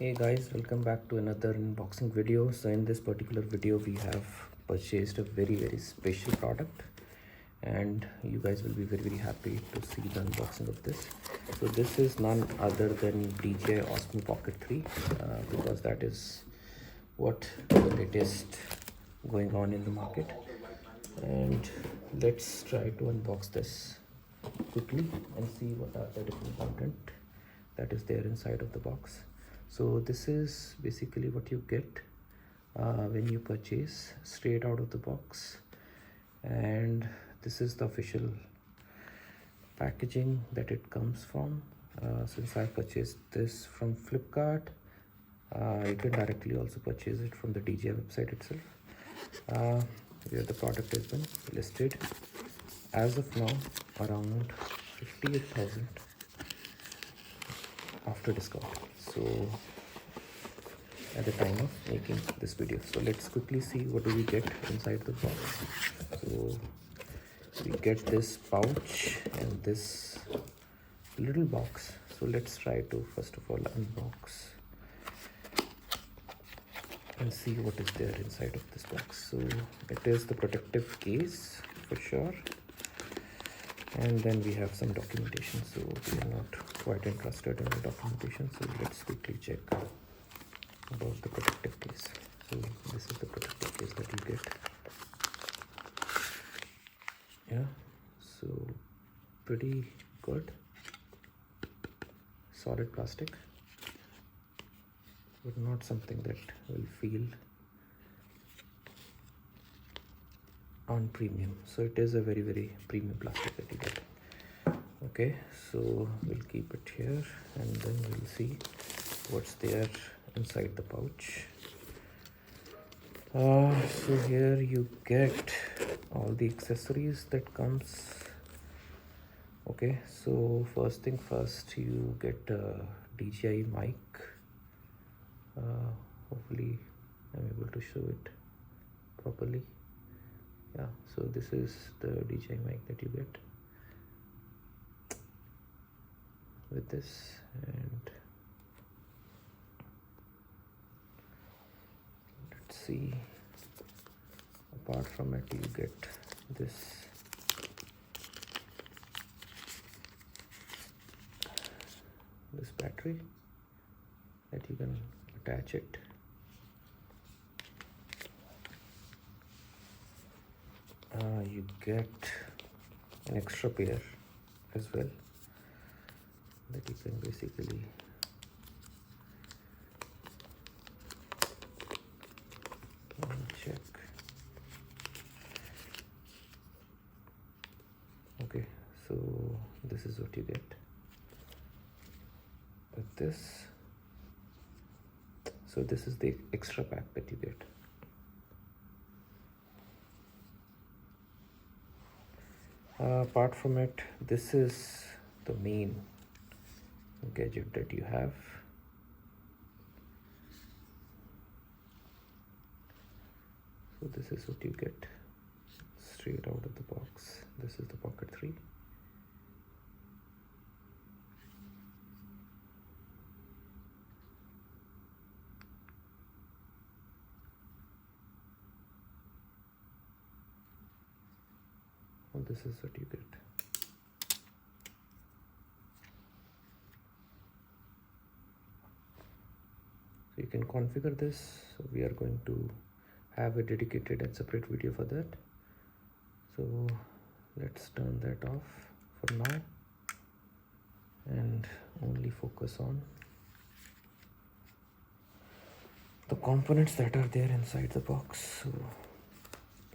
Hey guys, welcome back to another unboxing video. So in this particular video we have purchased a very special product and you guys will be very happy to see the unboxing of this. So this is none other than DJI Osmo Pocket 3 because that is what the latest going on in the market. And let's try to unbox this quickly and see what are the different content that is there inside of the box. So this is basically what you get when you purchase straight out of the box, and this is the official packaging that it comes from. Since I purchased this from Flipkart, you can directly also purchase it from the DJI website itself, where the product has been listed as of now around 58,000 after discount, so at the time of making this video. So let's quickly see what do we get inside the box. So we get this pouch and this little box. So let's try to first of all unbox and see what is there inside of this box. So it is the protective case for sure, and then we have some documentation. So we are not quite interested in the documentation, so let's quickly check about the protective case. So this is the protective case that you get. Yeah, so pretty good, solid plastic, but not something that will feel on premium. So it is a very premium plastic that you get. Okay, so we'll keep it here and then we'll see what's there inside the pouch. So here you get all the accessories that comes. Okay, so first thing first, you get a DJI mic. Hopefully I'm able to show it properly. Yeah, so this is the DJI mic that you get with this, and let's see, apart from it you get this battery that you can attach it. You get an extra pair as well that you can basically check. Okay, so this is what you get with this. So this is the extra pack that you get. Apart from it, this is the main gadget that you have. So this is what you get straight out of the box. This is the Pocket 3. Well, this is what you get. So you can configure this. So we are going to have a dedicated and separate video for that. So let's turn that off for now and only focus on the components that are there inside the box. So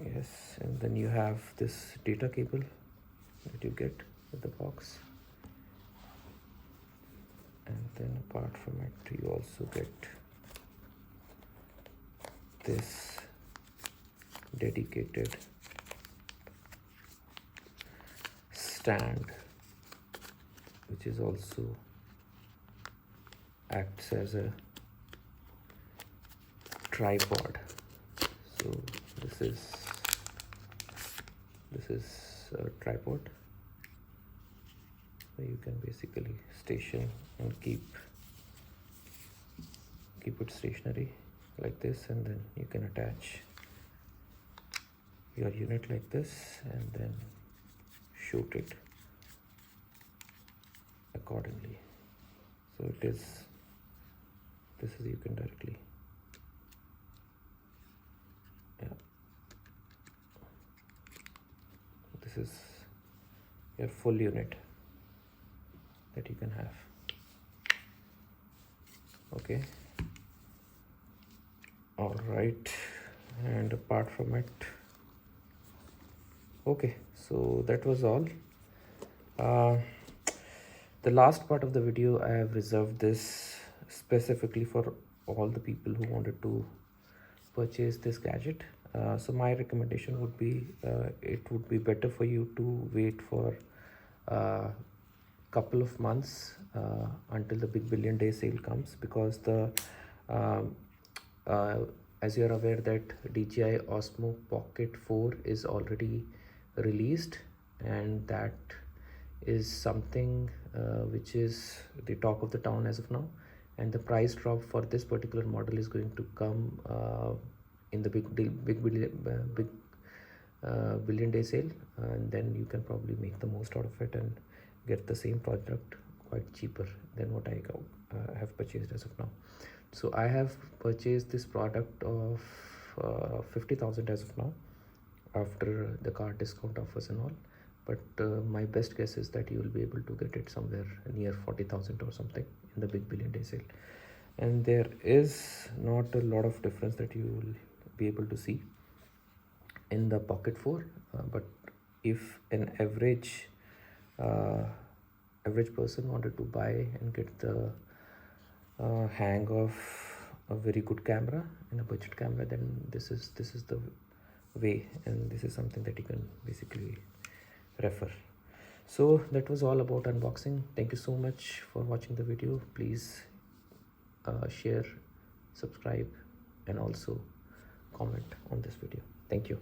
yes, and then you have this data cable that you get with the box, and then apart from it you also get this dedicated stand, which is also acts as a tripod. So this is a tripod where you can basically station and keep keep it stationary like this, and then you can attach your unit like this and then shoot it accordingly. So it is, this is, you can directly, yeah, this is your full unit that you can have. Okay, all right, and apart from it, okay, so that was all. The last part of the video, I have reserved this specifically for all the people who wanted to purchase this gadget. So my recommendation would be, it would be better for you to wait for a couple of months until the big billion day sale comes, because the um, uh, as you are aware that DJI Osmo Pocket 4 is already released, and that is something which is the talk of the town as of now, and the price drop for this particular model is going to come in the big billion day sale, and then you can probably make the most out of it and get the same product quite cheaper than what I have purchased as of now. So I have purchased this product of 50,000 as of now, after the card discount offers and all, but my best guess is that you will be able to get it somewhere near 40,000 or something in the big billion day sale. And there is not a lot of difference that you will be able to see in the Pocket 4, but if an average person wanted to buy and get the hang of a very good camera and a budget camera, then this is the way, and this is something that you can basically refer. So that was all about unboxing. Thank you so much for watching the video. Please share, subscribe, and also comment on this video. Thank you.